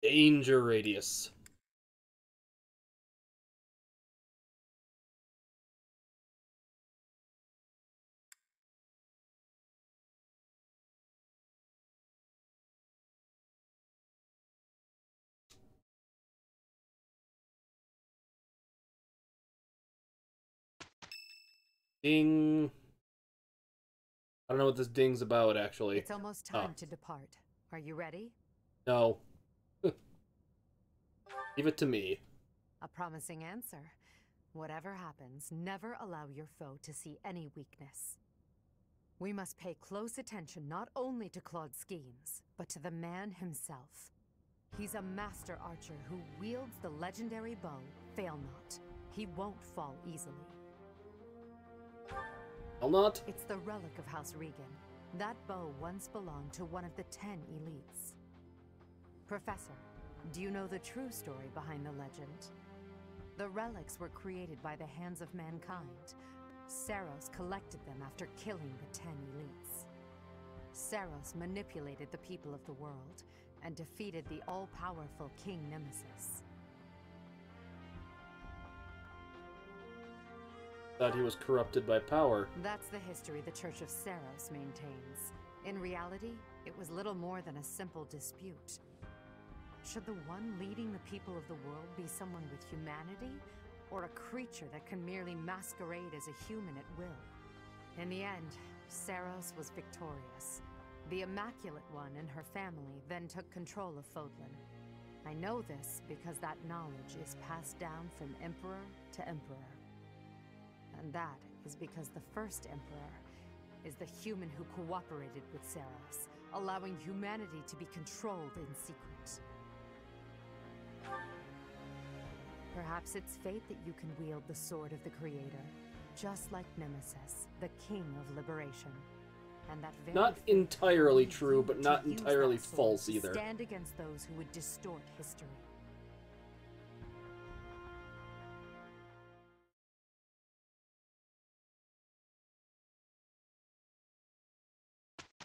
Danger radius. Ding. I don't know what this ding's about, actually. It's almost time to depart. Are you ready? No. Give it to me. A promising answer. Whatever happens, never allow your foe to see any weakness. We must pay close attention not only to Claude's schemes, but to the man himself. He's a master archer who wields the legendary bow, Fail Not. He won't fall easily. I'll not. It's the relic of House Regan. That bow once belonged to one of the 10 elites. Professor, do you know the true story behind the legend? The relics were created by the hands of mankind. Saros collected them after killing the 10 elites. Saros manipulated the people of the world and defeated the all-powerful King Nemesis. Thought he was corrupted by power. That's the history the Church of Saros maintains. In reality, it was little more than a simple dispute. Should the one leading the people of the world be someone with humanity, or a creature that can merely masquerade as a human at will? In the end, Saros was victorious. The Immaculate One and her family then took control of Fodlan. I know this because that knowledge is passed down from emperor to emperor. And that is because the first emperor is the human who cooperated with Saros, allowing humanity to be controlled in secret. Perhaps it's fate that you can wield the sword of the Creator, just like Nemesis, the King of Liberation. And that very Not entirely true, but not entirely false either. Stand against those who would distort history.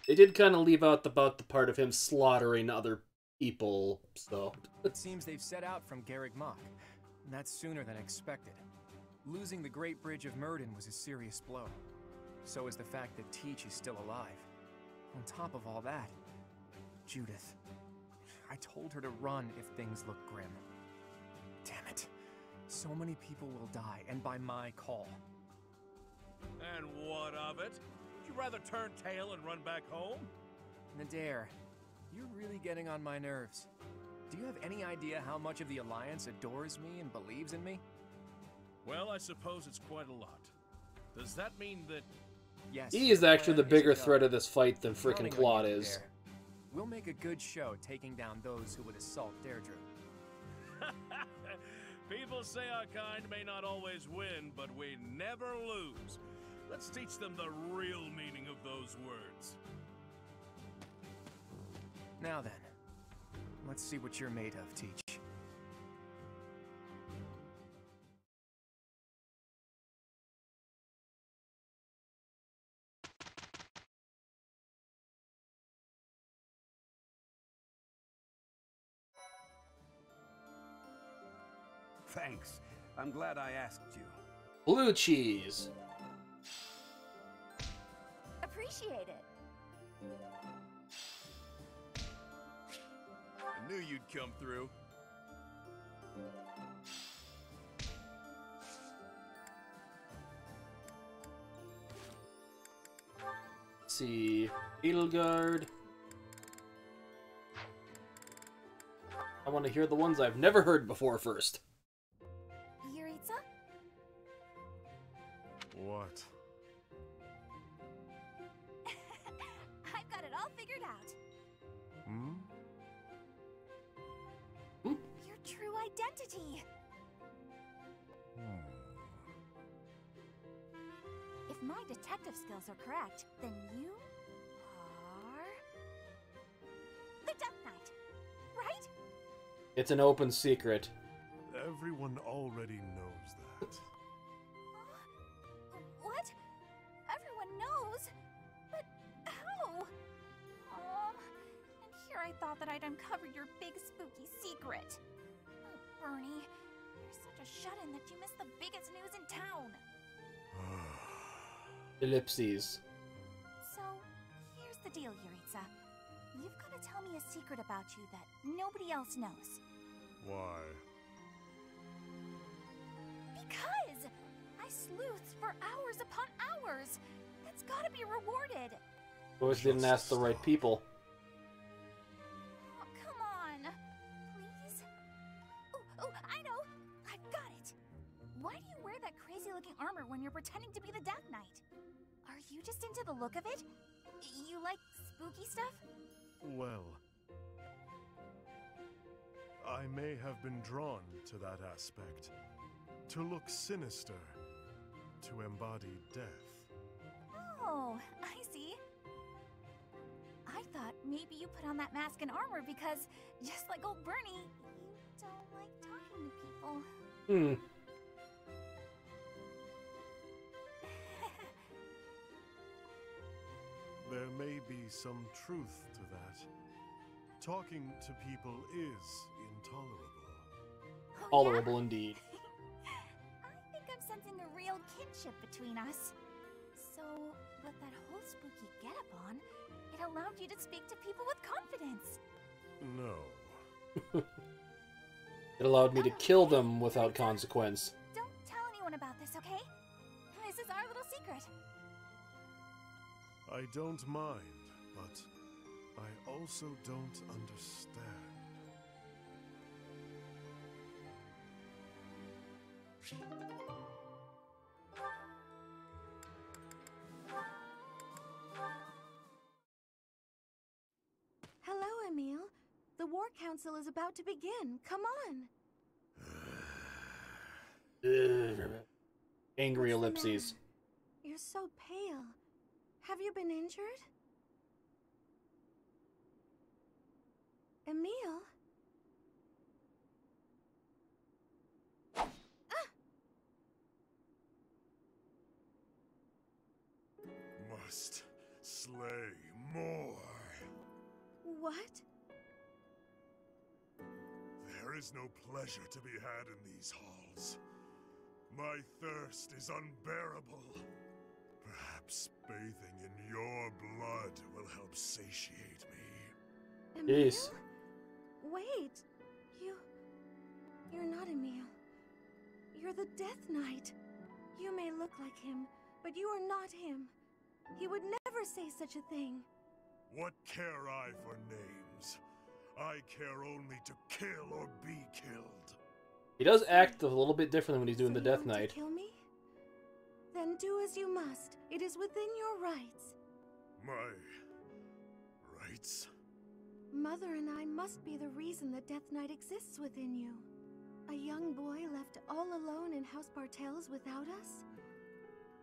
They did kind of leave out about the part of him slaughtering other people, so... It seems they've set out from Garreg Mach. That's sooner than expected. Losing the Great Bridge of Myrden was a serious blow. So is the fact that Teach is still alive. On top of all that, Judith. I told her to run if things look grim. Damn it. So many people will die, and by my call. And what of it? Would you rather turn tail and run back home? Nadir, you're really getting on my nerves. Do you have any idea how much of the Alliance adores me and believes in me? Well, I suppose it's quite a lot. Does that mean that... Yes. He is actually the bigger threat of this this fight than frickin' Claude is. We'll make a good show taking down those who would assault Derdriu. People say our kind may not always win, but we never lose. Let's teach them the real meaning of those words. Now then, let's see what you're made of, Teach. Thanks. I'm glad I asked you. Blue cheese. Appreciate it. I knew you'd come through. Let's see. Edelgard. I want to hear the ones I've never heard before first. Yuritsa? What? I've got it all figured out. Hmm? Your true identity. If my detective skills are correct, then you are the Death Knight, right? It's an open secret. Everyone already knows that. What? Everyone knows? But how? And here I thought thought that I'd uncover your big spooky secret. Oh, Bernie, you're such a shut-in that you missed the biggest news in town. Ellipses. So, here's the deal, Yuritsa. You've got to tell me a secret about you that nobody else knows. Why? Because I sleuthed for hours upon hours. That's gotta be rewarded. Always didn't ask the right people. Oh, come on. Please? Oh, I know. I've got it. Why do you wear that crazy-looking armor when you're pretending to be the Death Knight? Are you just into the look of it? You like spooky stuff? Well, I may have been drawn to that aspect. To look sinister. To embody death. Oh, I see. I thought maybe you put on that mask and armor because, just like old Bernie, you don't like talking to people. There may be some truth to that. Talking to people is intolerable. Oh, Tolerable yeah? indeed. I think I'm sensing a real kinship between us. So, with that whole spooky getup on, it allowed you to speak to people with confidence. No. It allowed me to kill them without consequence. Don't tell anyone about this, okay? This is our little secret. I don't mind, but I also don't understand. Hello, Emile. The War Council is about to begin. Come on. Angry What's the ellipses. matter? You're so pale. Have you been injured? Emile? Must slay more. What? There is no pleasure to be had in these halls. My thirst is unbearable. Perhaps bathing in your blood will help satiate me. Emile? Yes. Wait. You're not Emile. You're the Death Knight. You may look like him, but you are not him. He would never say such a thing. What care I for names? I care only to kill or be killed. He does act a little bit differently when he's doing So the you Death want to Knight. kill me? Then do as you must. It is within your rights. My rights? Mother and I must be the reason the Death Knight exists within you. A young boy left all alone in House Bartels without us?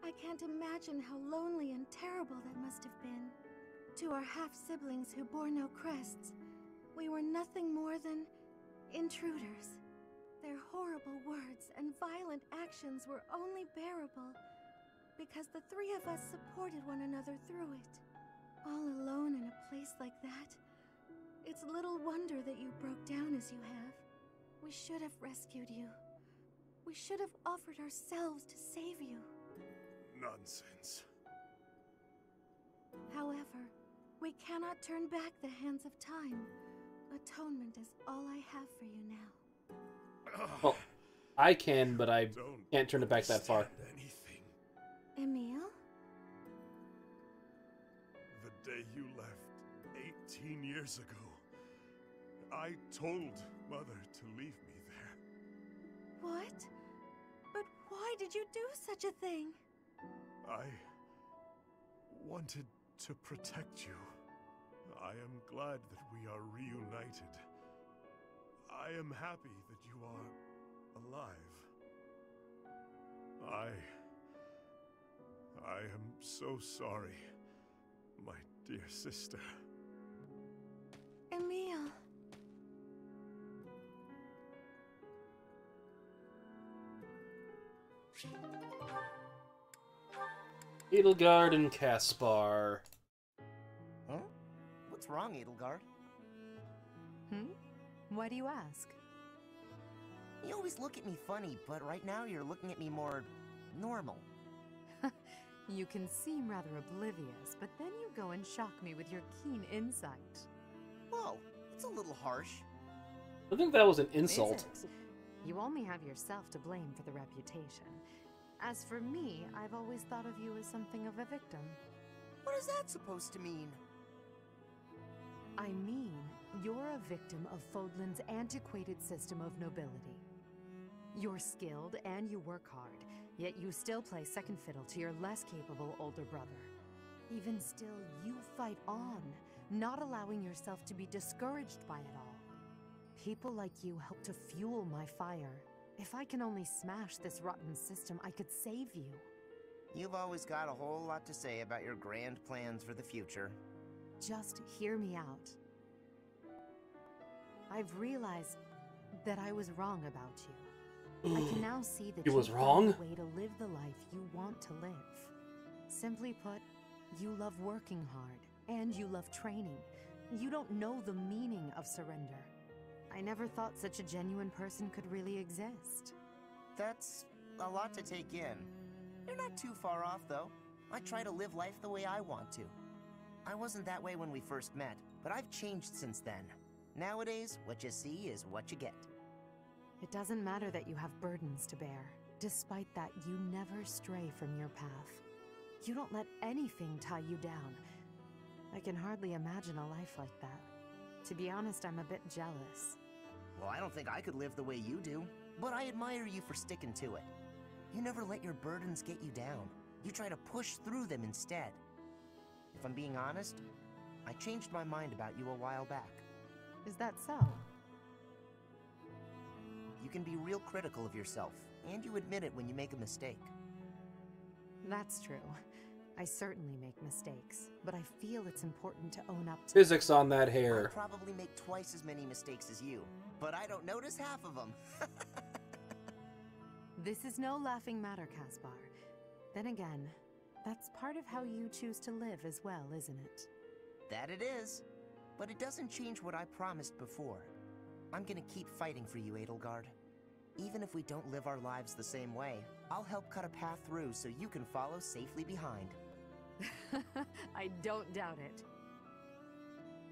I can't imagine how lonely and terrible that must have been. To our half-siblings who bore no crests, we were nothing more than intruders. Their horrible words and violent actions were only bearable because the three of us supported one another through it. All alone in a place like that, it's little wonder that you broke down as you have. We should have rescued you. We should have offered ourselves to save you. Nonsense. However, we cannot turn back the hands of time. Atonement is all I have for you now. Well, I can, but I Don't can't turn it back that far. understand anything. Emile? The day you left 18 years ago, I told Mother to leave me there. What? But why did you do such a thing? I wanted to protect you. I am glad that we are reunited. I am happy that you are alive. I am so sorry, my dear sister. Emile. Edelgard and Caspar. Huh? What's wrong, Edelgard? Hmm? Why do you ask? You always look at me funny, but right now you're looking at me more normal. You can seem rather oblivious, but then you go and shock me with your keen insight. Whoa, it's a little harsh. I think that was an Is insult. it? You only have yourself to blame for the reputation. As for me, I've always thought of you as something of a victim. What is that supposed to mean? I mean, you're a victim of Fodlan's antiquated system of nobility. You're skilled and you work hard, yet you still play second fiddle to your less capable older brother. Even still, you fight on, not allowing yourself to be discouraged by it all. People like you help to fuel my fire. If I can only smash this rotten system, I could save you. You've always got a whole lot to say about your grand plans for the future. Just hear me out. I've realized that I was wrong about you. I can now see that You was you've found wrong? a way to live the life you want to live. Simply put, you love working hard, and you love training. You don't know the meaning of surrender. I never thought such a genuine person could really exist. That's a lot to take in. You're not too far off, though. I try to live life the way I want to. I wasn't that way when we first met, but I've changed since then. Nowadays, what you see is what you get. It doesn't matter that you have burdens to bear. Despite that, you never stray from your path. You don't let anything tie you down. I can hardly imagine a life like that. To be honest, I'm a bit jealous. Well, I don't think I could live the way you do, but I admire you for sticking to it. You never let your burdens get you down. You try to push through them instead. If I'm being honest, I changed my mind about you a while back. Is that so? You can be real critical of yourself, and you admit it when you make a mistake. That's true. I certainly make mistakes, but I feel it's important to own up to. Physics on that I hair. probably make twice as many mistakes as you, but I don't notice half of them. This is no laughing matter, Caspar. Then again, that's part of how you choose to live as well, isn't it? That it is, but it doesn't change what I promised before. I'm gonna keep fighting for you, Edelgard. Even if we don't live our lives the same way, I'll help cut a path through so you can follow safely behind. I don't doubt it.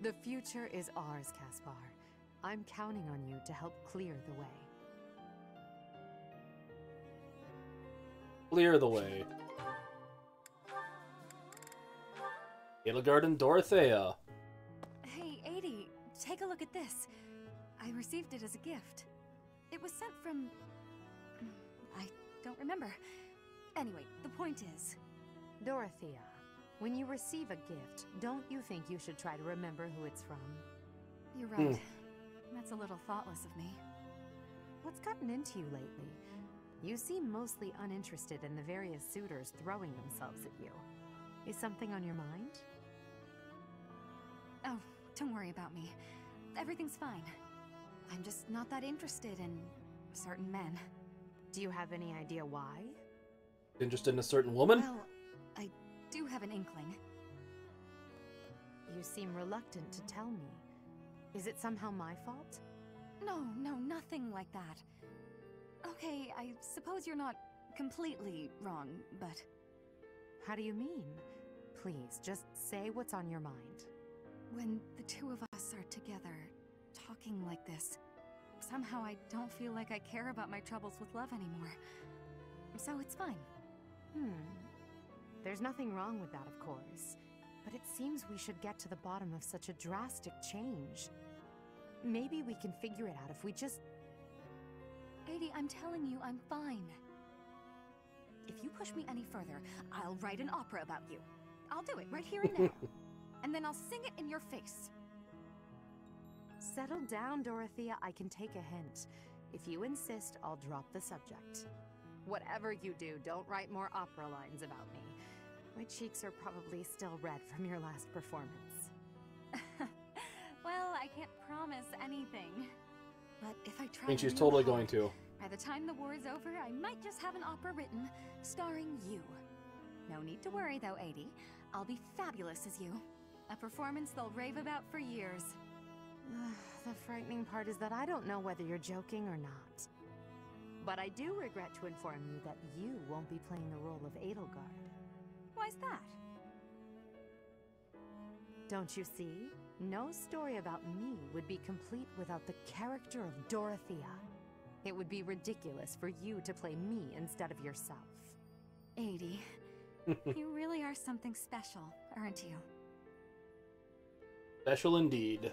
The future is ours, Caspar. I'm counting on you to help clear the way. Clear the way. Edelgard and Dorothea. Hey, Adie, take a look at this. I received it as a gift. It was sent from... I don't remember. Anyway, the point is... Dorothea, when you receive a gift, don't you think you should try to remember who it's from? You're right. That's a little thoughtless of me. What's gotten into you lately? You seem mostly uninterested in the various suitors throwing themselves at you. Is something on your mind? Oh, don't worry about me. Everything's fine. I'm just not that interested in certain men. Do you have any idea why? Interested in a certain woman? Well, I do have an inkling. You seem reluctant to tell me. Is it somehow my fault? No, nothing like that. Okay, I suppose you're not completely wrong, but... How do you mean? Please, just say what's on your mind. When the two of us are together, talking like this, somehow I don't feel like I care about my troubles with love anymore. So it's fine. There's nothing wrong with that, of course. But it seems we should get to the bottom of such a drastic change. Maybe we can figure it out if we just... Adie, I'm telling you, I'm fine. If you push me any further, I'll write an opera about you. I'll do it right here and now. And then I'll sing it in your face. Settle down, Dorothea. I can take a hint. If you insist, I'll drop the subject. Whatever you do, don't write more opera lines about me. My cheeks are probably still red from your last performance. Well, I can't promise anything. But if I try I think she's real totally hard, going to. by the time the war is over, I might just have an opera written, starring you. No need to worry though, Adie. I'll be fabulous as you. A performance they'll rave about for years. The frightening part is that I don't know whether you're joking or not. But I do regret to inform you that you won't be playing the role of Edelgard. Why's that? Don't you see? No story about me would be complete without the character of Dorothea. It would be ridiculous for you to play me instead of yourself. 80. You really are something special, aren't you? Special indeed.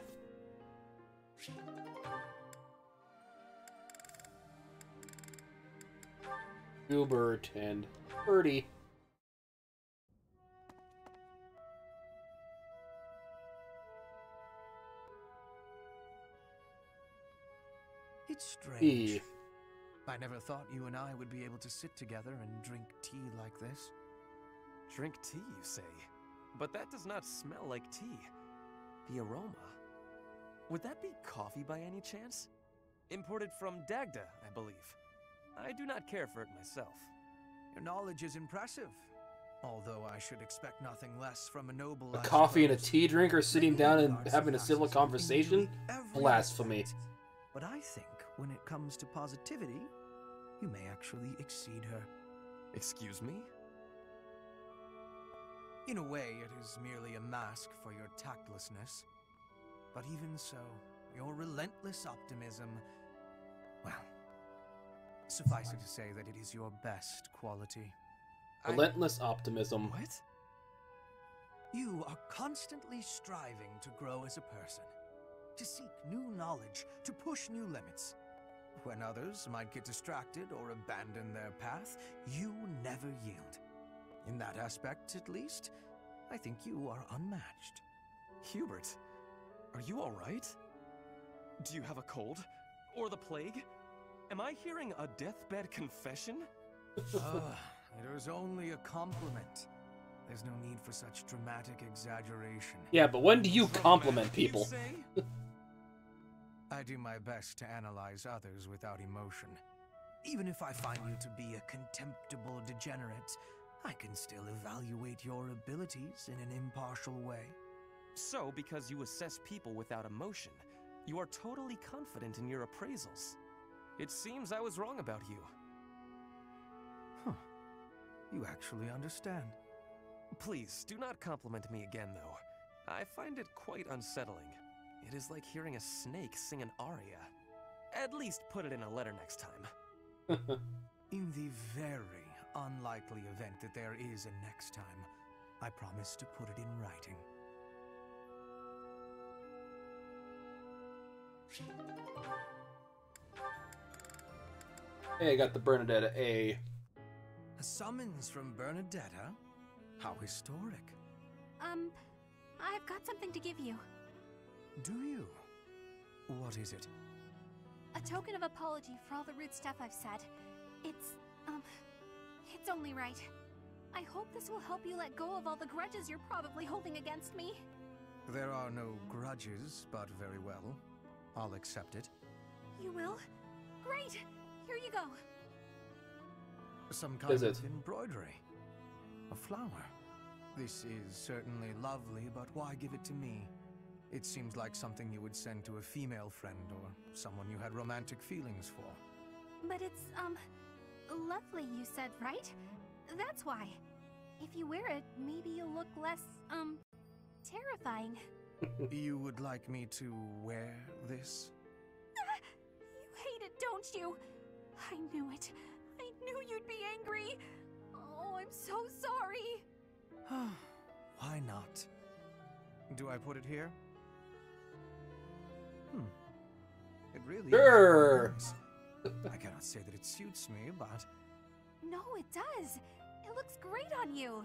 Hubert and Bertie. It's strange. Tea. I never thought you and I would be able to sit together and drink tea like this. Drink tea, you say? But that does not smell like tea. The aroma. Would that be coffee by any chance? Imported from Dagda, I believe. I do not care for it myself. Your knowledge is impressive. Although I should expect nothing less from a noble. A coffee and a tea drinker sitting down and having a civil conversation? Blasphemy. But I think when it comes to positivity, you may actually exceed her. Excuse me? In a way, it is merely a mask for your tactlessness. But even so, your relentless optimism, well, suffice it to say that it is your best quality. Relentless optimism. What? You are constantly striving to grow as a person, to seek new knowledge, to push new limits. When others might get distracted or abandon their path, you never yield. In that aspect, at least, I think you are unmatched. Hubert, are you all right? Do you have a cold? Or the plague? Am I hearing a deathbed confession? It was only a compliment. There's no need for such dramatic exaggeration. Yeah, but when do you compliment people? I do my best to analyze others without emotion. Even if I find you to be a contemptible degenerate, I can still evaluate your abilities in an impartial way. So, because you assess people without emotion, you are totally confident in your appraisals. It seems I was wrong about you. Huh. You actually understand. Please, do not compliment me again, though. I find it quite unsettling. It is like hearing a snake sing an aria. At least put it in a letter next time. In the very unlikely event that there is a next time, I promise to put it in writing. Hey, I got the Bernadetta A. A summons from Bernadetta? How historic. I've got something to give you. Do you? What is it? A token of apology for all the rude stuff I've said. It's only right. I hope this will help you let go of all the grudges you're probably holding against me. There are no grudges, but very well. I'll accept it. You will? Great! Here you go. Some kind of embroidery. A flower. This is certainly lovely, but why give it to me? It seems like something you would send to a female friend or someone you had romantic feelings for. But it's, lovely, you said, right? That's why. If you wear it, maybe you'll look less, terrifying. You would like me to wear this? You hate it, don't you? I knew it. I knew you'd be angry. Oh, I'm so sorry. Why not? Do I put it here? It really Sure. is. I cannot say that it suits me, but... No, it does. It looks great on you.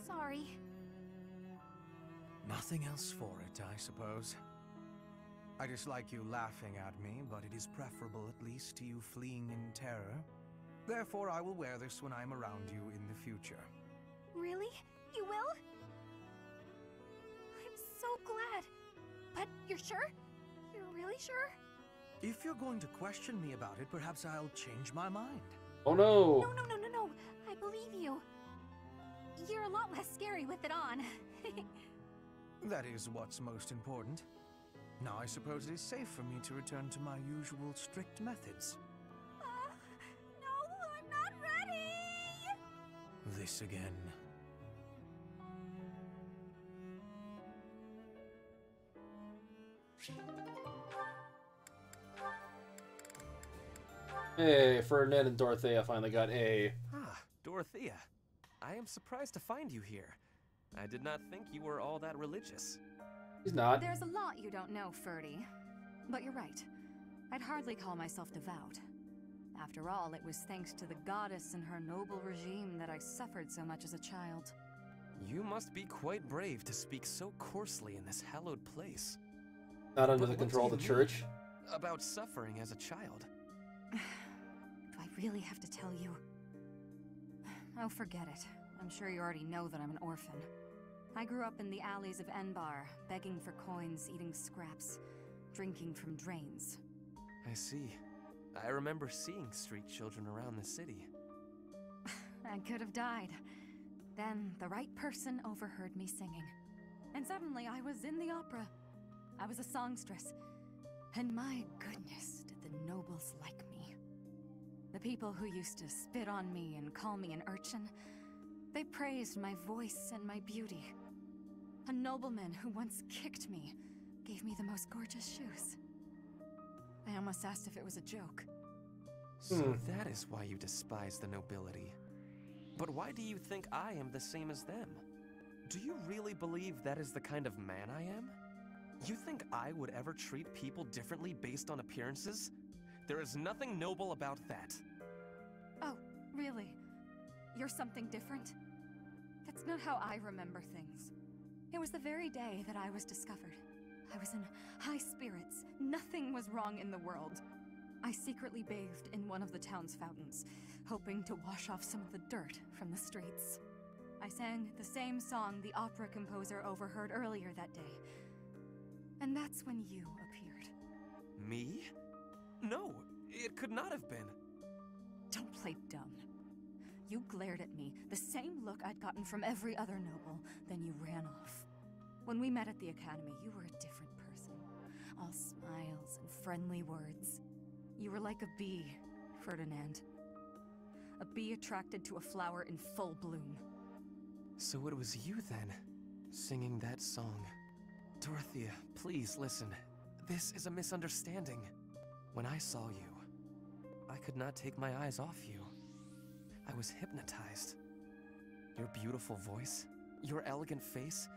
Sorry. Nothing else for it, I suppose. I dislike you laughing at me, but it is preferable at least to you fleeing in terror. Therefore, I will wear this when I'm around you in the future. Really? You will? I'm so glad. But you're sure? You're really sure? If you're going to question me about it, perhaps I'll change my mind. Oh no! No. I believe you. You're a lot less scary with it on. That is what's most important. Now I suppose it is safe for me to return to my usual strict methods. No, I'm not ready! This again. Hey, Ferdinand and Dorothea finally got A. Ah, Dorothea. I am surprised to find you here. I did not think you were all that religious. He's not. There's a lot you don't know, Ferdy. But you're right. I'd hardly call myself devout. After all, it was thanks to the goddess and her noble regime that I suffered so much as a child. You must be quite brave to speak so coarsely in this hallowed place. Not under But the what control do of the you church. mean about suffering as a child? Do I really have to tell you? Oh, forget it. I'm sure you already know that I'm an orphan. I grew up in the alleys of Enbar, begging for coins, eating scraps, drinking from drains. I see. I remember seeing street children around the city. I could have died. Then the right person overheard me singing. And suddenly I was in the opera. I was a songstress. And my goodness, did the nobles like me. The people who used to spit on me and call me an urchin, they praised my voice and my beauty. A nobleman who once kicked me gave me the most gorgeous shoes. I almost asked if it was a joke. So that is why you despise the nobility. But why do you think I am the same as them? Do you really believe that is the kind of man I am? You think I would ever treat people differently based on appearances? There is nothing noble about that. Oh, really? You're something different? That's not how I remember things. It was the very day that I was discovered. I was in high spirits. Nothing was wrong in the world. I secretly bathed in one of the town's fountains, hoping to wash off some of the dirt from the streets. I sang the same song the opera composer overheard earlier that day. And that's when you appeared. Me? No, it could not have been. Don't play dumb. You glared at me, the same look I'd gotten from every other noble, then you ran off. When we met at the academy, you were a different person. All smiles and friendly words. You were like a bee, Ferdinand. A bee attracted to a flower in full bloom. So it was you then, singing that song. Dorothea, please listen. This is a misunderstanding. When I saw you, I could not take my eyes off you. I was hypnotized. Your beautiful voice, your elegant face,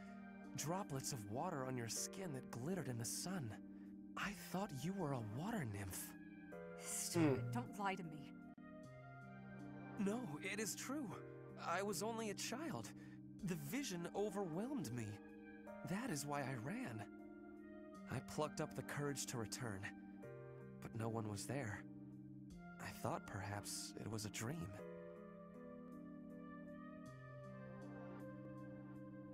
droplets of water on your skin that glittered in the sun. I thought you were a water nymph. Stop it, don't lie to me. No, it is true. I was only a child. The vision overwhelmed me. That is why I ran. I plucked up the courage to return, but no one was there. I thought perhaps it was a dream.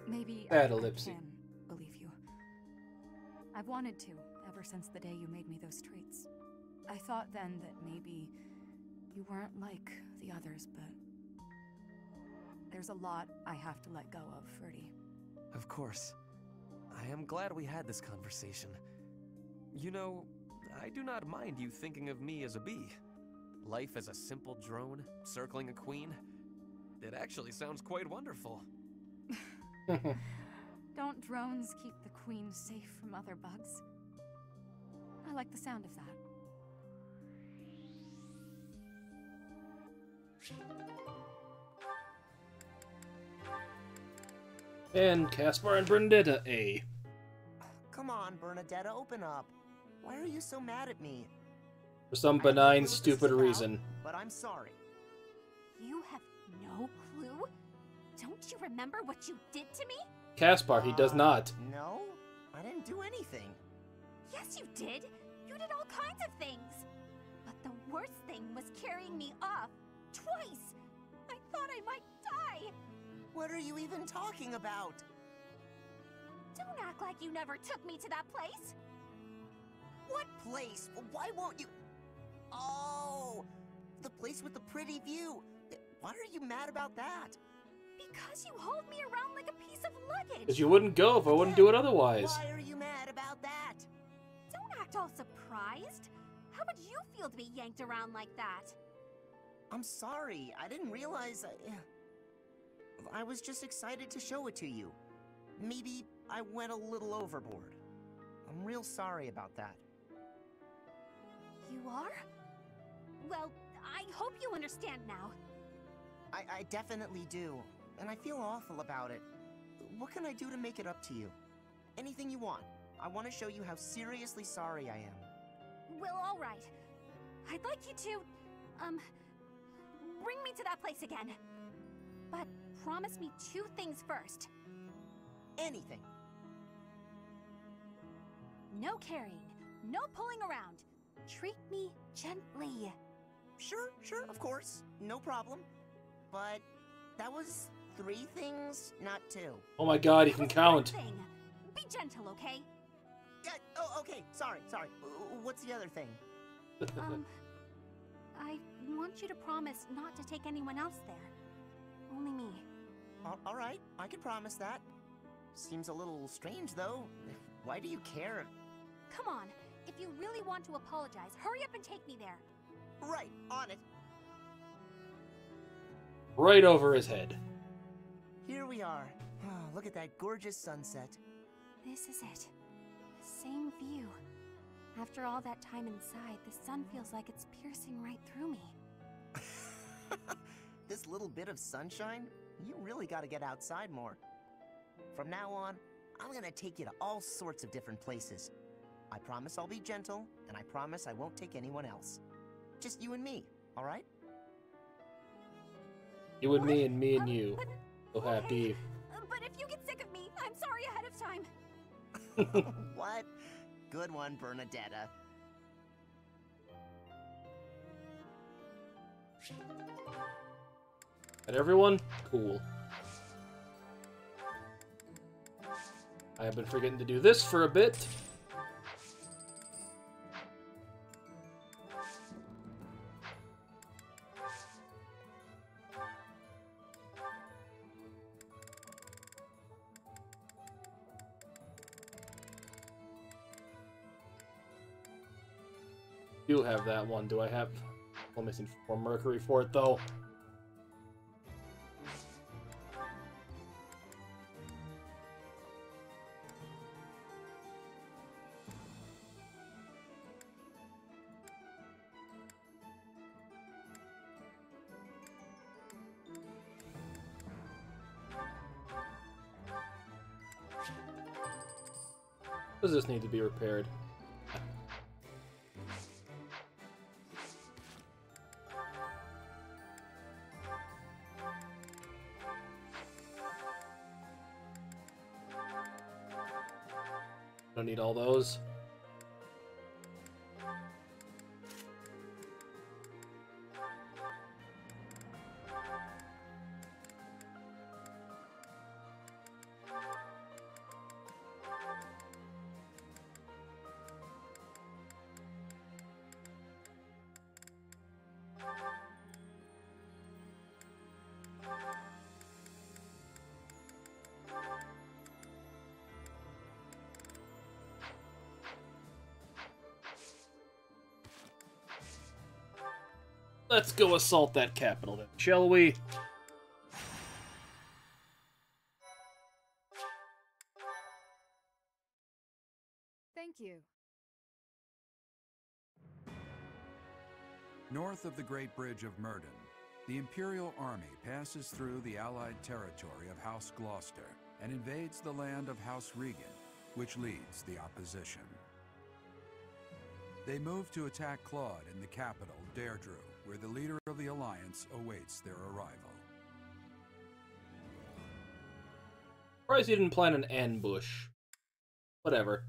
Maybe Bad I ellipsy. can believe you. I've wanted to, ever since the day you made me those treats. I thought then that maybe you weren't like the others, but there's a lot I have to let go of, Ferdy. Of course. I am glad we had this conversation. You know, I do not mind you thinking of me as a bee. Life as a simple drone, circling a queen. It actually sounds quite wonderful. Don't drones keep the queen safe from other bugs? I like the sound of that. And Caspar and Bernadetta A. Come on, Bernadetta, open up. Why are you so mad at me? For some I have no benign, clue what this is stupid about, reason. But I'm sorry. You have no clue? Don't you remember what you did to me? Caspar, he does not. No, I didn't do anything. Yes, you did. You did all kinds of things. But the worst thing was carrying me off. Twice. I thought I might die. What are you even talking about? Don't act like you never took me to that place. What place? Why won't you? Oh, the place with the pretty view. Why are you mad about that? Because you hold me around like a piece of luggage. Because you wouldn't go if I wouldn't do it otherwise. Why are you mad about that? Don't act all surprised. How would you feel to be yanked around like that? I'm sorry. I didn't realize. I was just excited to show it to you. Maybe I went a little overboard. I'm real sorry about that. You are? Well, I hope you understand now. I definitely do, and I feel awful about it. What can I do to make it up to you? Anything you want. I want to show you how seriously sorry I am. Well, all right. I'd like you to, bring me to that place again. But promise me 2 things first. Anything. No carrying, no pulling around. Treat me gently. Sure, of course. No problem. But that was 3 things, not 2. Oh my god, he can count. Be gentle, okay? Yeah, oh, okay. Sorry. What's the other thing? I want you to promise not to take anyone else there. Only me. All right, I can promise that. Seems a little strange, though. Why do you care? Come on. If you really want to apologize, hurry up and take me there. Right, on it. Right over his head. Here we are. Oh, look at that gorgeous sunset. This is it. The same view. After all that time inside, the sun feels like it's piercing right through me. This little bit of sunshine? You really gotta get outside more. From now on, I'm gonna take you to all sorts of different places. I promise I'll be gentle, and I promise I won't take anyone else. Just you and me, alright? You and me and me and you. So happy. But if you get sick of me, I'm sorry ahead of time. What? Good one, Bernadetta. And everyone? Cool. I have been forgetting to do this for a bit. Do have that one. Do I have... I'm missing 4 Mercury for it, though. Does this need to be repaired? Don't need all those. Let's go assault that capital then, shall we? Thank you. North of the Great Bridge of Murden, the Imperial Army passes through the Allied territory of House Gloucester and invades the land of House Regan, which leads the opposition. They move to attack Claude in the capital, Derdriu, where the leader of the Alliance awaits their arrival. Surprised he didn't plan an ambush. Whatever.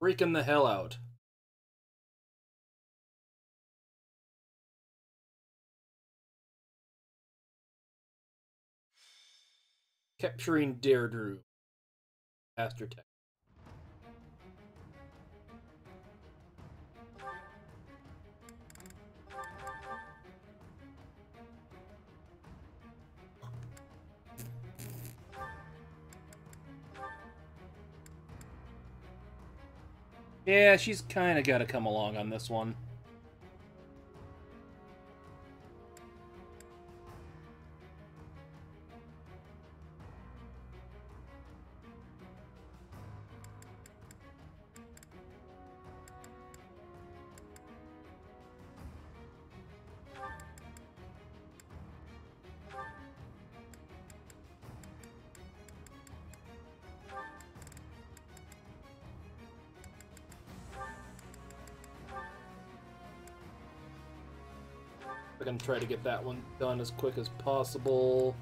Freaking the hell out. Capturing Derdriu. Master Tech. Yeah, she's kind of got to come along on this one. We're gonna try to get that one done as quick as possible.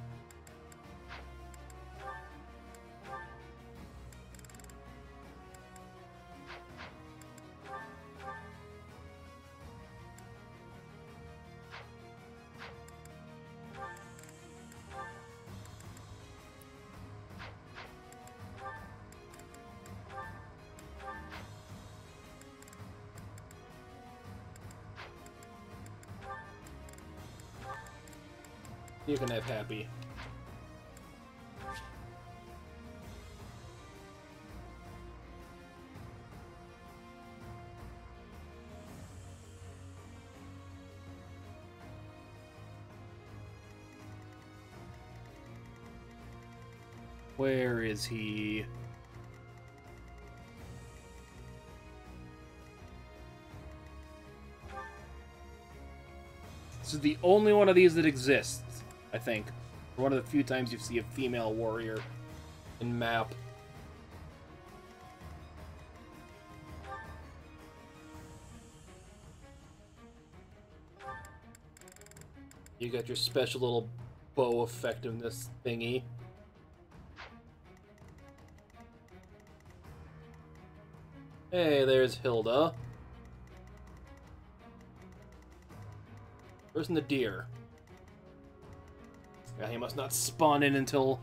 You can have Happy. Where is he? This is the only one of these that exists, I think. One of the few times you see a female warrior in map. You got your special little bow effectiveness thingy. Hey, there's Hilda. Where's the deer? Yeah, he must not spawn in until...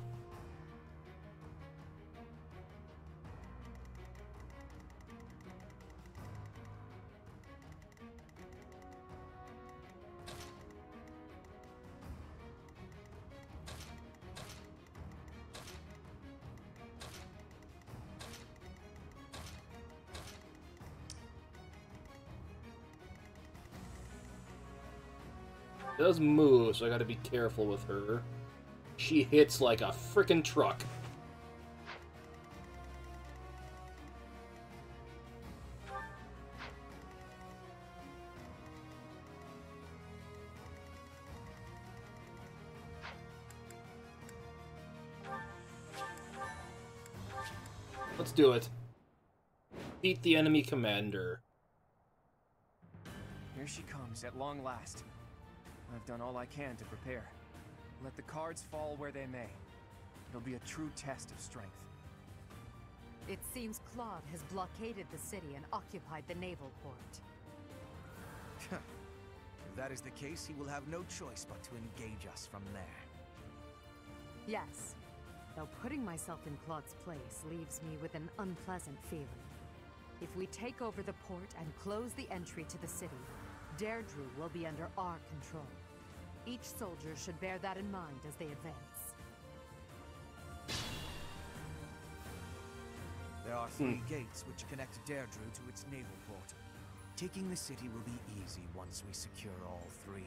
Does move, so I gotta be careful with her. She hits like a frickin' truck. Let's do it. Beat the enemy commander. Here she comes, at long last. I've done all I can to prepare. Let the cards fall where they may. It'll be a true test of strength. It seems Claude has blockaded the city and occupied the naval port. If that is the case, he will have no choice but to engage us from there. Yes. Though putting myself in Claude's place leaves me with an unpleasant feeling. If we take over the port and close the entry to the city, Derdriu will be under our control. Each soldier should bear that in mind as they advance. There are 3 gates which connect Derdriu to its naval port. Taking the city will be easy once we secure all 3.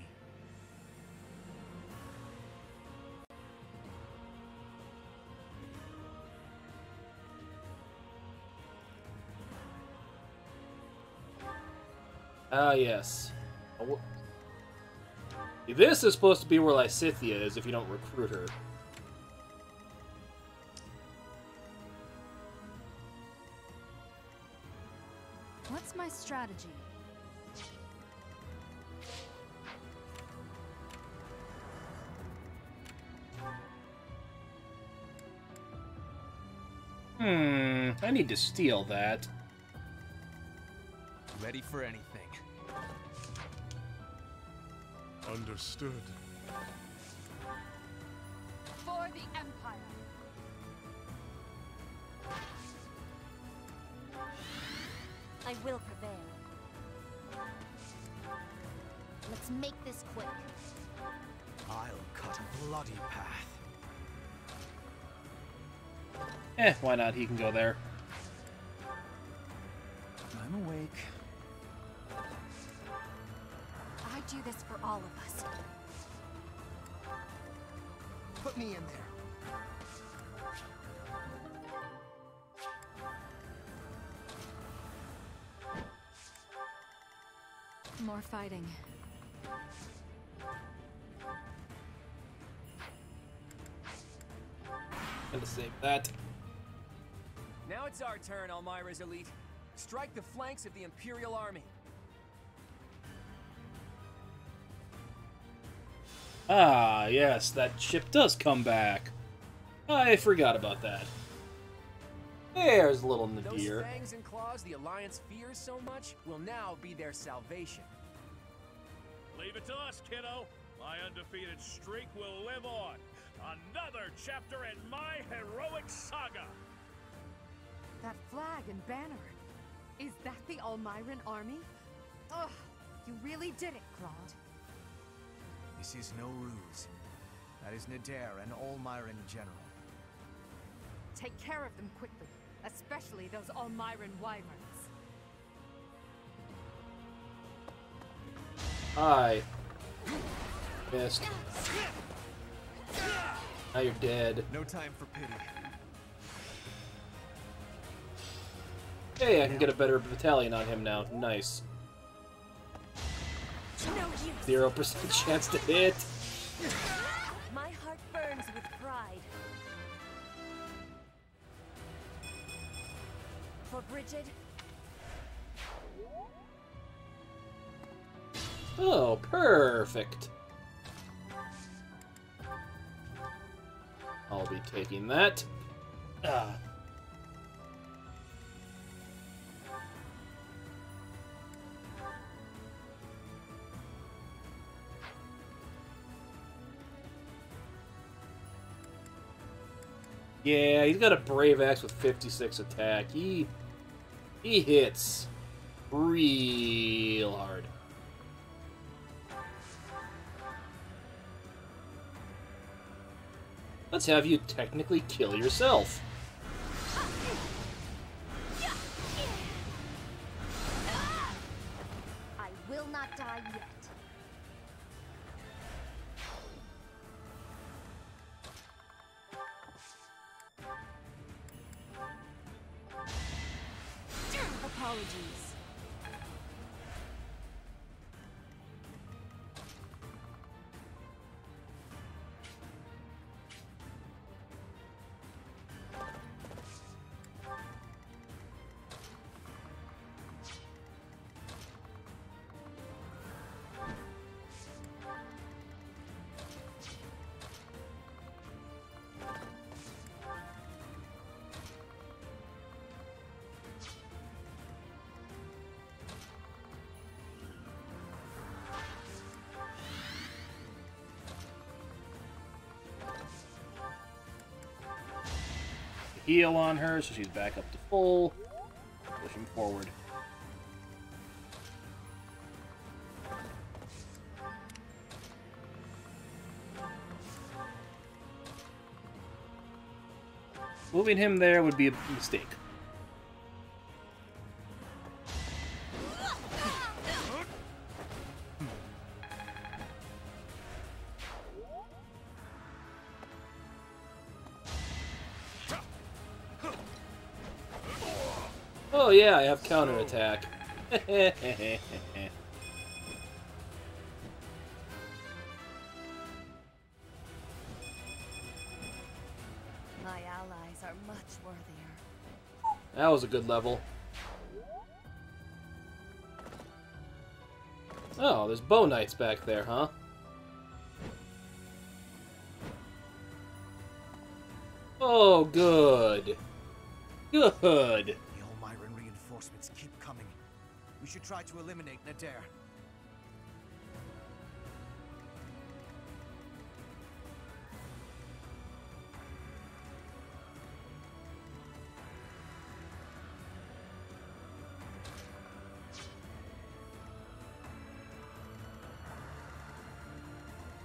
Ah, yes. This is supposed to be where Lysithea is if you don't recruit her. What's my strategy? I need to steal that. Ready for anything. Understood. For the Empire. I will prevail. Let's make this quick. I'll cut a bloody path. Why not? He can go there. I'm awake. I do this for all of us. Put me in there. More fighting. Gonna save that. Now it's our turn, Elmira's elite. Strike the flanks of the Imperial Army. Ah, yes, that ship does come back. I forgot about that. There's little Nadir. Those fangs and claws the Alliance fears so much will now be their salvation. Leave it to us, kiddo. My undefeated streak will live on. Another chapter in my heroic saga. That flag and banner. Is that the Almiran army? Ugh, you really did it, Claude. This is no ruse. That is Nadir and Almiran general. Take care of them quickly, especially those Almiran wyverns. Hi. Missed. Now you're dead. No time for pity. Hey, I can get a better battalion on him now. Nice. 0% chance to hit. My heart burns with pride. For Bridget. Oh, perfect. I'll be taking that. Ah. Yeah, he's got a Brave Axe with 56 attack. He hits real hard. Let's have you technically kill yourself. I will not die yet. Apologies. Heal on her, so she's back up to full. Pushing forward. Moving him there would be a mistake. Oh yeah, I have counterattack. My allies are much worthier. That was a good level. Oh, there's bow knights back there, huh? Oh, good. Good. The Almiran reinforcements keep coming. We should try to eliminate Nadir.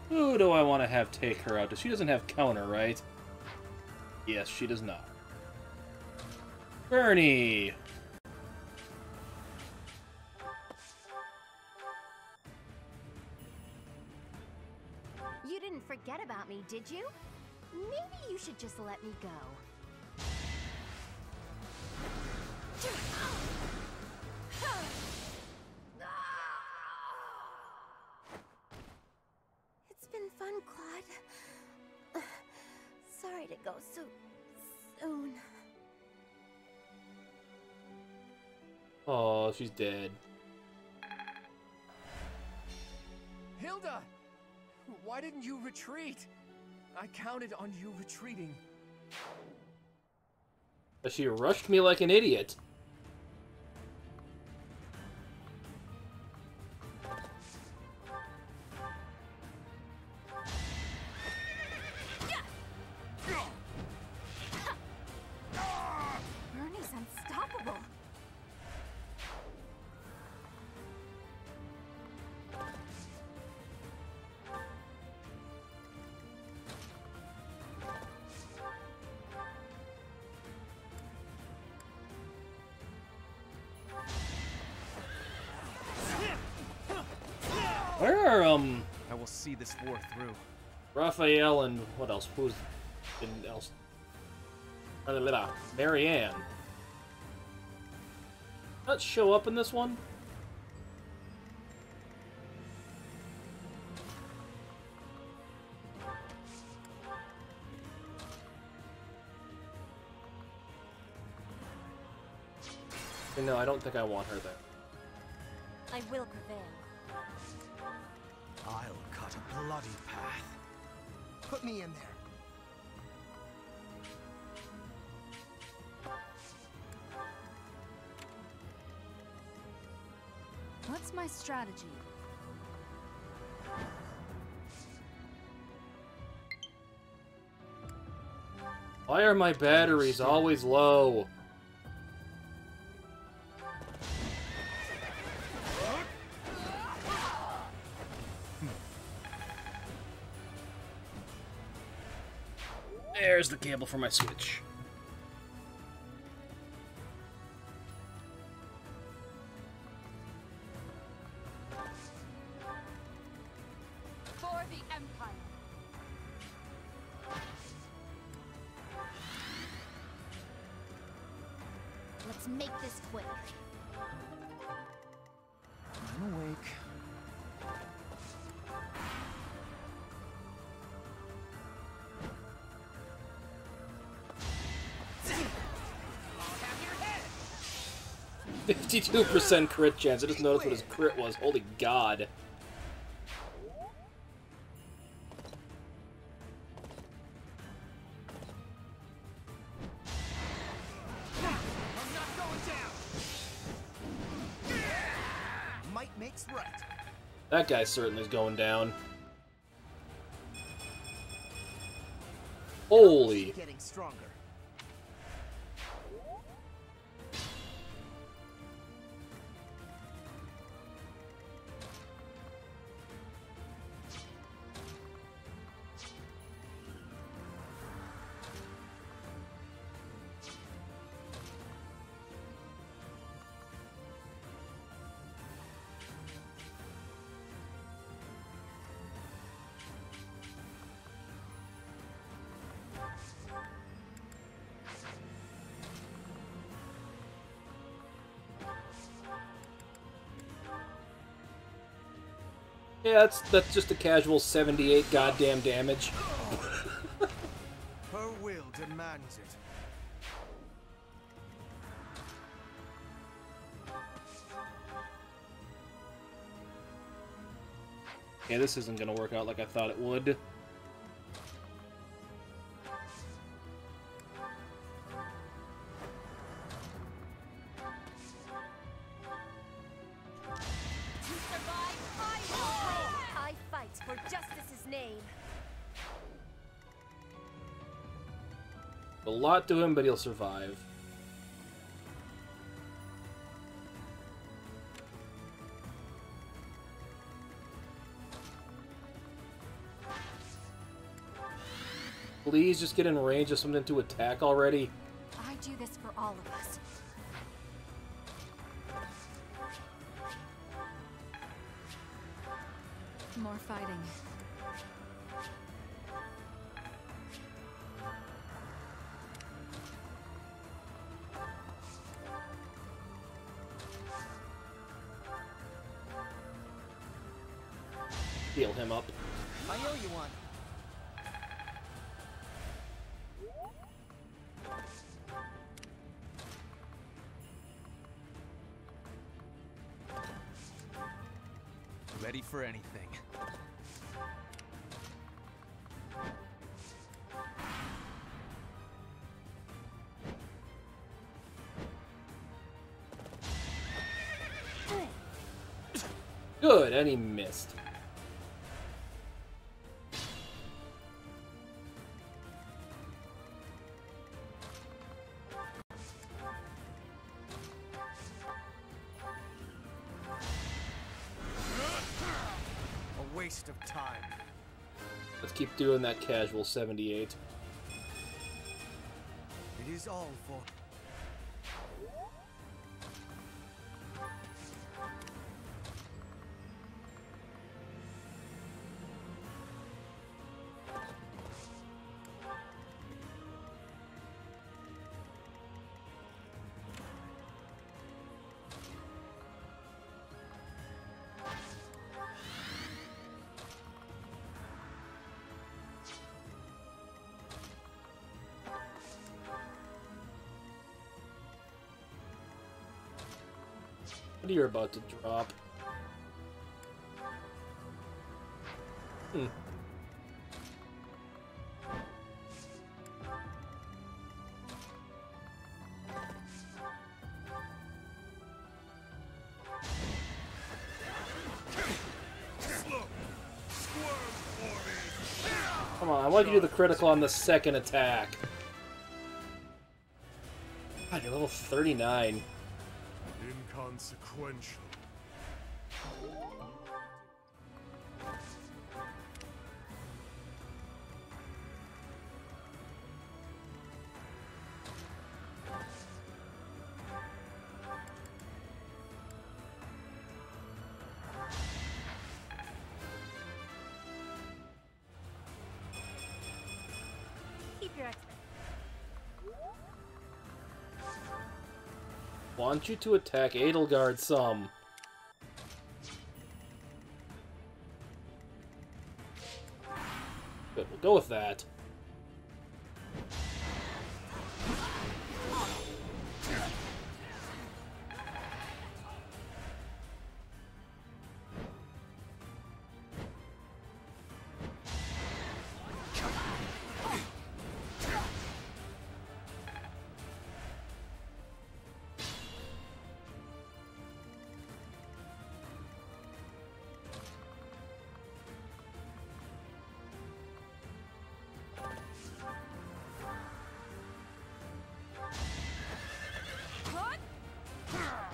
Who do I want to have take her out? She doesn't have counter, right? Yes, she does not. Bernie! You didn't forget about me, did you? Maybe you should just let me go. It's been fun, Claude. Sorry to go so soon. Oh, she's dead. Hilda! Why didn't you retreat? I counted on you retreating. But she rushed me like an idiot. Bernie's unstoppable. Where are, I will see this war through. Raphael and what else? Who's else? Marianne. Not show up in this one? No, I don't think I want her there. I will prevail. I'll cut a bloody path. Put me in there. What's my strategy? Why are my batteries always low? There's the cable for my Switch. For the Empire. Let's make this quick. I'm awake. I'll have your head. 52% crit chance. I just noticed what his crit was. Holy God. I'm not going down. Might makes right. That guy certainly is going down. Holy. Getting stronger. Yeah, that's just a casual 78 goddamn damage. Her will demands it. Yeah, this isn't gonna work out like I thought it would. I fight for justice's name. A lot to him, but he'll survive. please just get in range of something to attack already? I do this for all of us. More fighting. Heal him up. I owe you one. Ready for anything. Good, and he missed. A waste of time. Let's keep doing that casual 78. It is all for... What are you about to drop? Come on, I want you to do the critical on the second attack. God, you're level 39. Inconsequential. Keep your expectations. Want you to attack Edelgard some. Good, we'll go with that.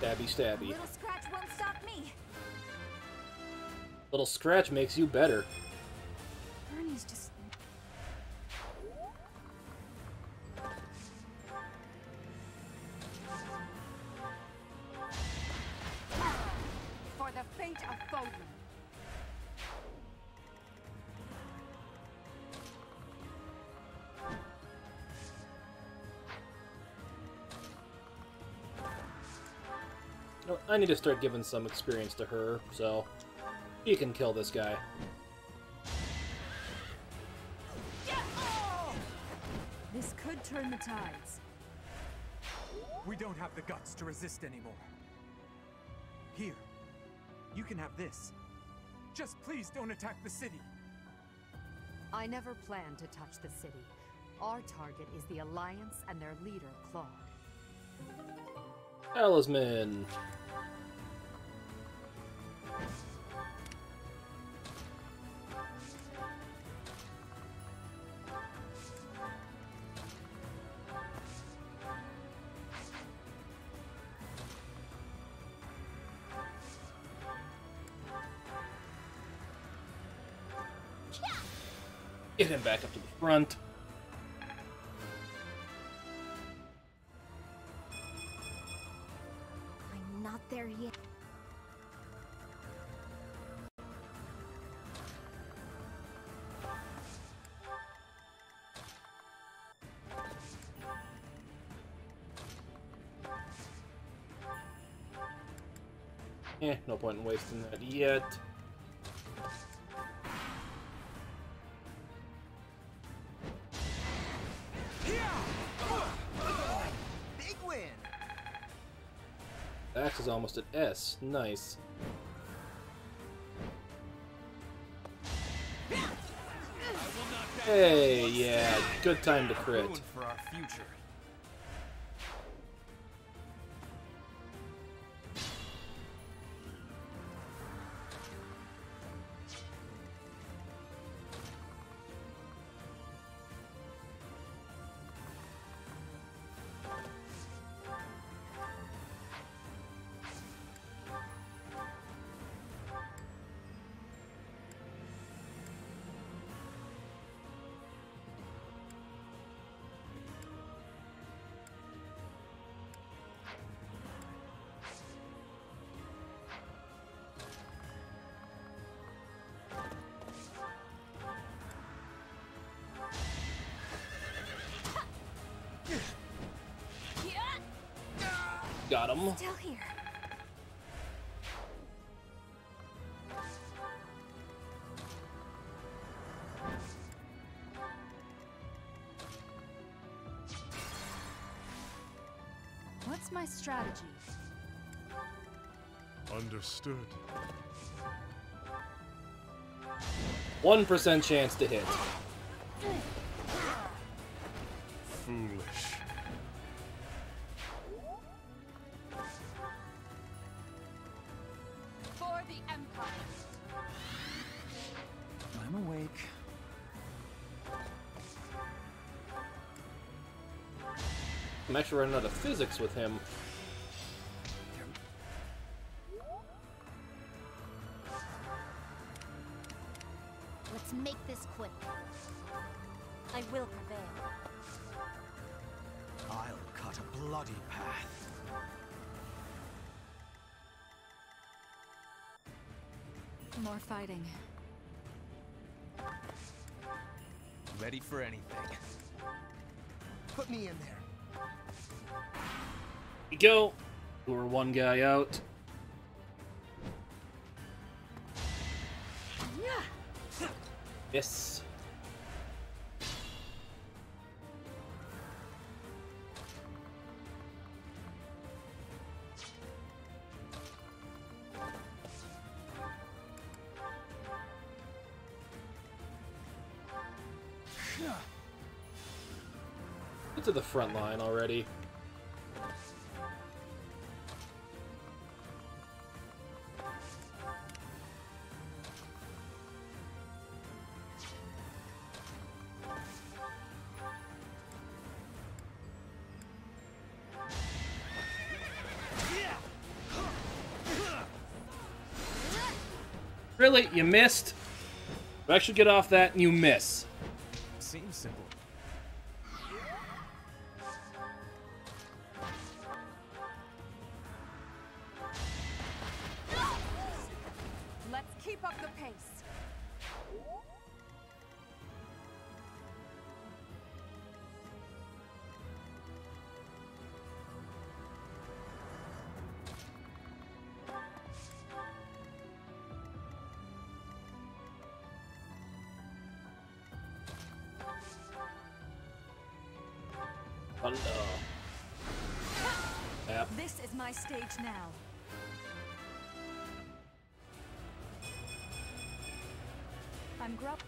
Stabby, stabby. Little scratch won't stop me. Little scratch makes you better. Ernie's just... For the fate of Foden. No, I need to start giving some experience to her, so you can kill this guy. This could turn the tides. We don't have the guts to resist anymore. Here, you can have this. Just please don't attack the city. I never planned to touch the city. Our target is the Alliance and their leader, Claude. Talisman. Get him back up to the front. No point in wasting that yet. Big win! Axe is almost at S. Nice. Hey, yeah, good time to crit. For our future. Got him. Still here. What's my strategy? Understood. 1% chance to hit. Foolish. For the Empire. I'm awake. I'm actually running out of physics with him. Let's make this quick. I will prevail. I'll cut a bloody path. More fighting. Ready for anything. Put me in there. Here we go. Lure one guy out. Yes. Get to the front line already. Really? You missed? You actually get off that and you miss. Seems simple. Let's keep up the pace. Yep. This is my stage now. I'm grub.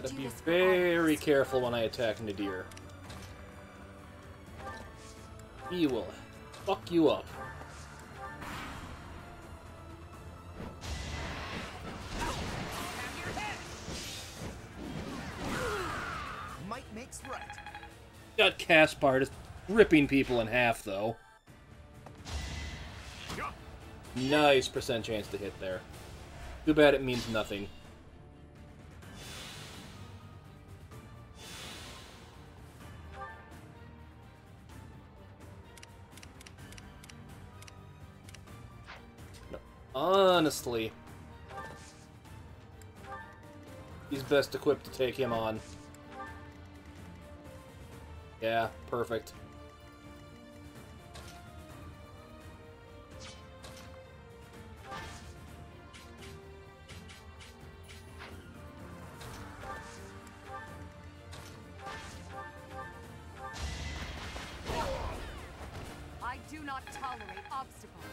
Gotta be very careful when I attack Nadir. He will fuck you up. Might makes right. Got Caspar just ripping people in half, though. Nice percent chance to hit there. Too bad it means nothing. No, honestly. He's best equipped to take him on. Yeah, perfect. I do not tolerate obstacles.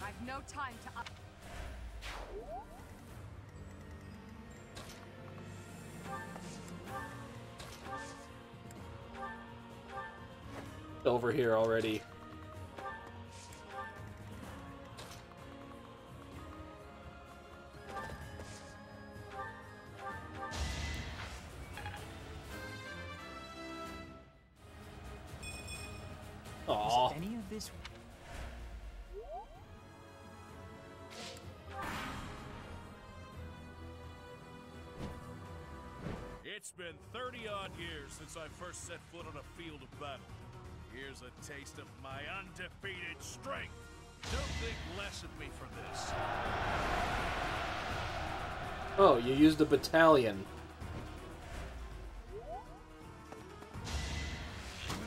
I've no time to over here already. Aww. Is any of this... It's been 30-odd years since I first set foot on a field of battle. Here's a taste of my undefeated strength. Don't think less of me for this. Oh, you used a battalion.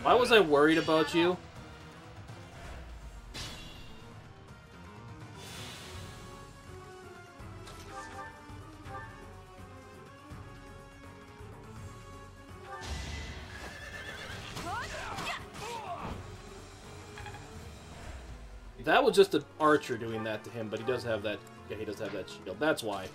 Why was I worried about you? That was just an archer doing that to him, but he does have that. Yeah, he does have that shield. That's why.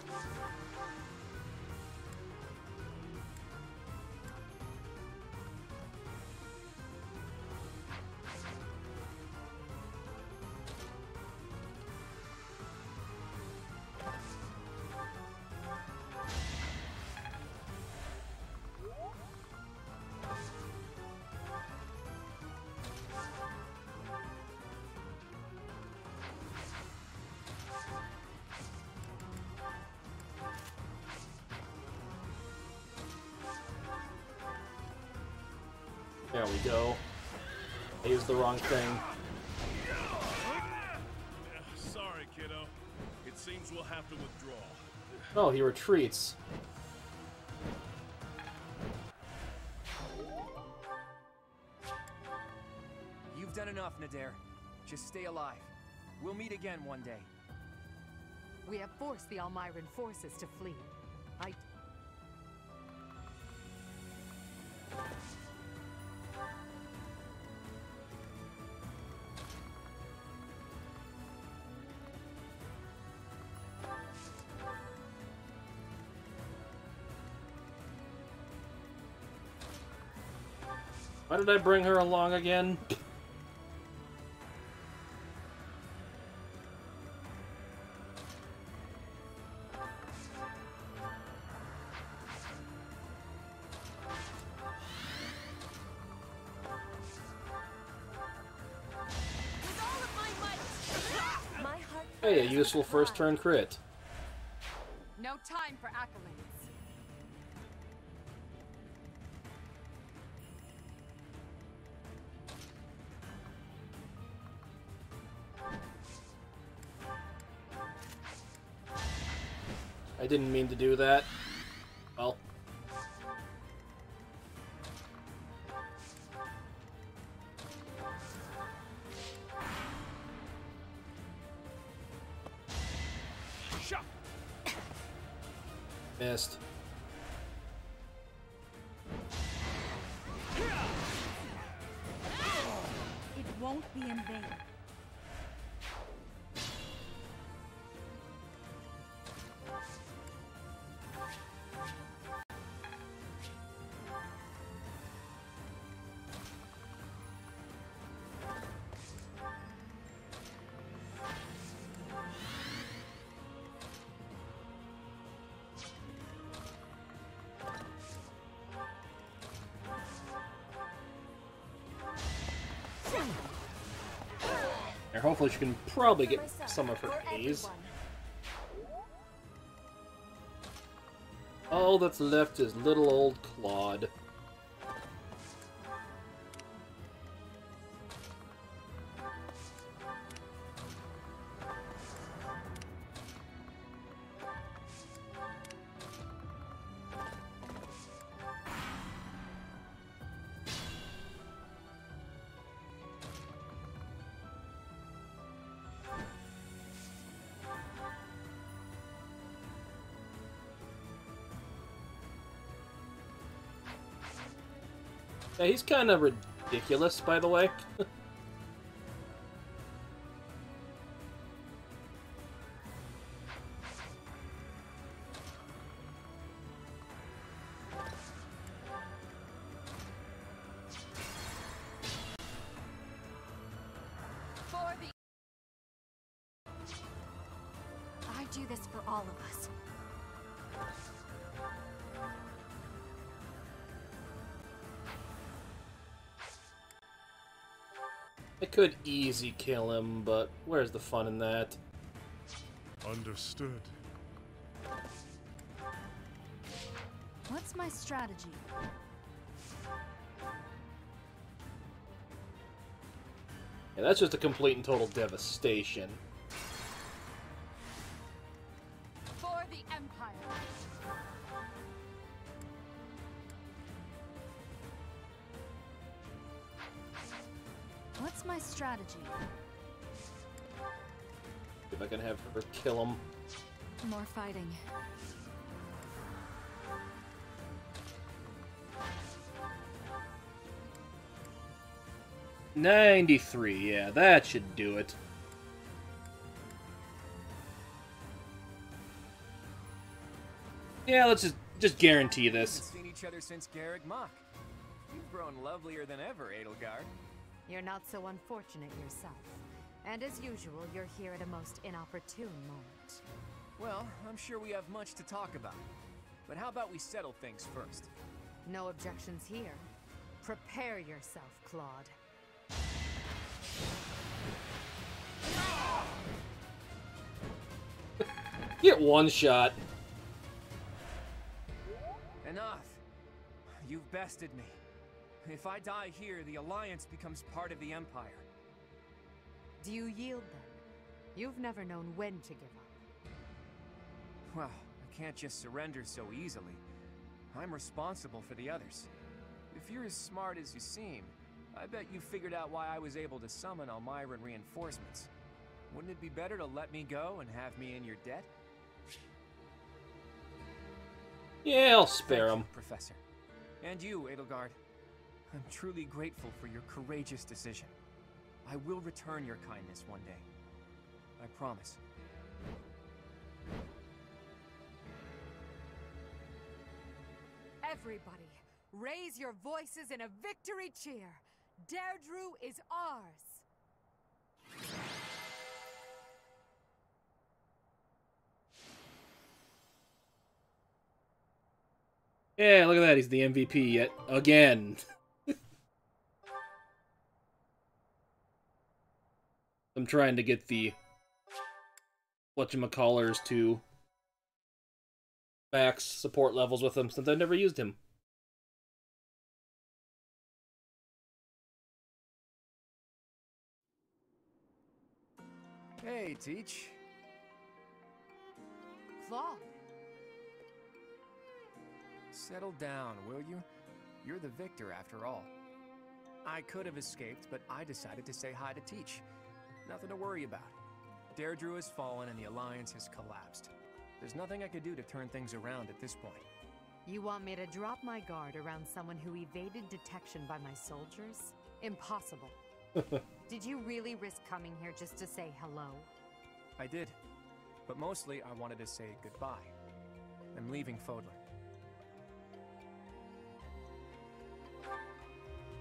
There we go. I used the wrong thing. Sorry, kiddo. It seems we'll have to withdraw. Oh, he retreats. You've done enough, Nadir. Just stay alive. We'll meet again one day. We have forced the Almiran forces to flee. Why did I bring her along again? Hey, a useful first turn crit. No time for accolades. I didn't mean to do that. Well. Missed. It won't be in vain. Here, hopefully she can probably get some of her A's. All that's left is little old Claude. Yeah, he's kind of ridiculous, by the way. I do this for all of us. I could easy kill him, but where's the fun in that? Understood. What's my strategy? Yeah, that's just a complete and total devastation. For the Empire. What's my strategy? If I can have her kill him. More fighting. $93, yeah, that should do it. Yeah, let's just guarantee this. We haven't seen each other since Garrick Mach. You've grown lovelier than ever, Edelgard. You're not so unfortunate yourself. And as usual, you're here at a most inopportune moment. Well, I'm sure we have much to talk about. But how about we settle things first? No objections here. Prepare yourself, Claude. Get one shot. Enough. You've bested me. If I die here, the Alliance becomes part of the Empire. Do you yield then? You've never known when to give up. Well, I can't just surrender so easily. I'm responsible for the others. If you're as smart as you seem, I bet you figured out why I was able to summon Almiran reinforcements. Wouldn't it be better to let me go and have me in your debt? Yeah, I'll spare him. Professor. And you, Edelgard. I'm truly grateful for your courageous decision. I will return your kindness one day. I promise. Everybody, raise your voices in a victory cheer. Derdriu is ours. Yeah, look at that. He's the MVP yet again. I'm trying to get the whatchamacallers to max support levels with him since I've never used him. Hey, Teach. Claude. Settle down, will you? You're the victor after all. I could have escaped, but I decided to say hi to Teach. Nothing to worry about. Derdriu has fallen and the Alliance has collapsed. There's nothing I could do to turn things around at this point. You want me to drop my guard around someone who evaded detection by my soldiers? Impossible. Did you really risk coming here just to say hello? I did. But mostly I wanted to say goodbye. I'm leaving Fodlan.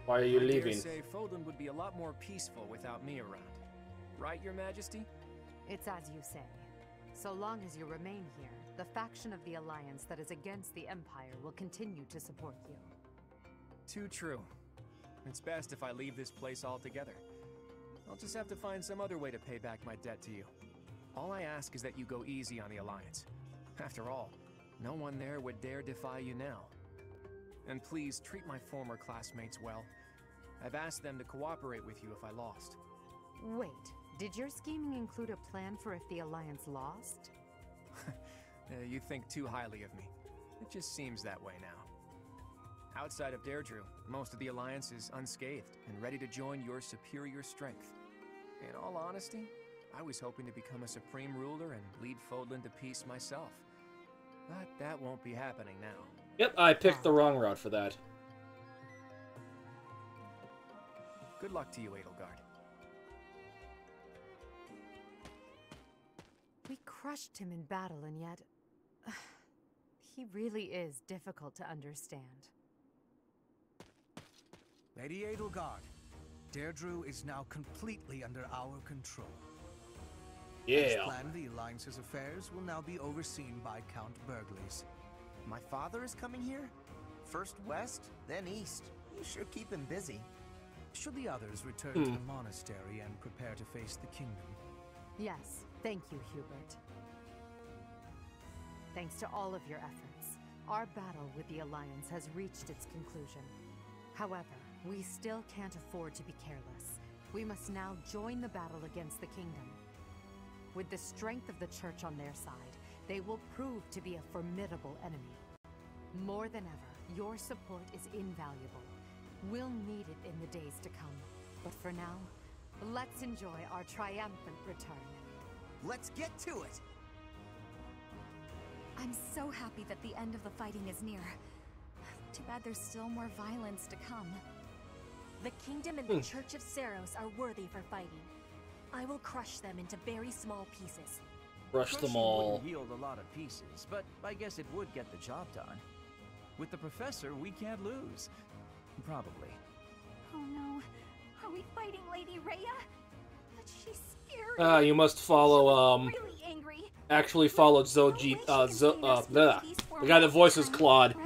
Why are you I dare leaving? say Fodlan would be a lot more peaceful without me around. Right, Your Majesty? It's as you say. So long as you remain here, the faction of the Alliance that is against the Empire will continue to support you. Too true. It's best if I leave this place altogether. I'll just have to find some other way to pay back my debt to you. All I ask is that you go easy on the Alliance. After all, no one there would dare defy you now. And please treat my former classmates well. I've asked them to cooperate with you if I lost. Wait, did your scheming include a plan for if the Alliance lost? You think too highly of me. It just seems that way now. Outside of Derdriu, most of the Alliance is unscathed and ready to join your superior strength. In all honesty, I was hoping to become a supreme ruler and lead Fodlan to peace myself. But that won't be happening now. Yep, I picked the wrong route for that. Good luck to you, Edelgard. We crushed him in battle, and yet... he really is difficult to understand. Lady Edelgard, Derdriu is now completely under our control. Yeah. As planned, the Alliance's affairs will now be overseen by Count Burgles. My father is coming here? First west, then east. You sure keep him busy. Should the others return to the monastery and prepare to face the kingdom? Yes, thank you, Hubert. Thanks to all of your efforts, our battle with the Alliance has reached its conclusion. However, we still can't afford to be careless. We must now join the battle against the kingdom. With the strength of the Church on their side, they will prove to be a formidable enemy. More than ever, your support is invaluable. We'll need it in the days to come. But for now, let's enjoy our triumphant return. Let's get to it! I'm so happy that the end of the fighting is near. Too bad there's still more violence to come. The kingdom and the Church of Seiros are worthy for fighting. I will crush them into very small pieces. Crush them all. Wouldn't yield a lot of pieces, but I guess it would get the job done. With the professor, we can't lose. Probably. Oh no. Are we fighting Lady Rhea? But she's scary. You must follow, Really angry. actually follow Zoji, the guy that voices Claude.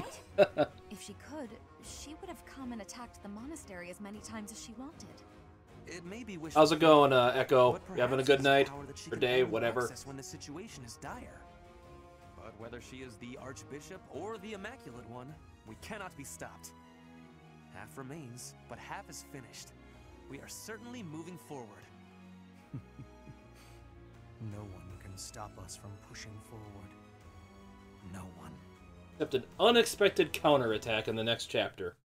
If she could, she would have come and attacked the monastery as many times as she wanted. It may be How's it going, Echo? You having a good night? Or day, whatever? When the situation is dire. But whether she is the Archbishop or the Immaculate One, we cannot be stopped. Half remains, but half is finished. We are certainly moving forward. No one can stop us from pushing forward. No one. Except an unexpected counterattack in the next chapter.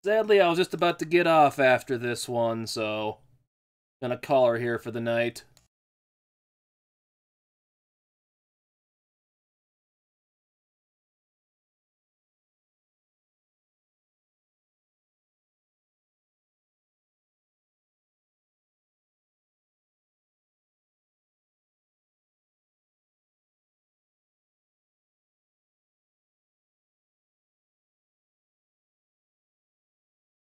Sadly, I was just about to get off after this one, so gonna call her here for the night.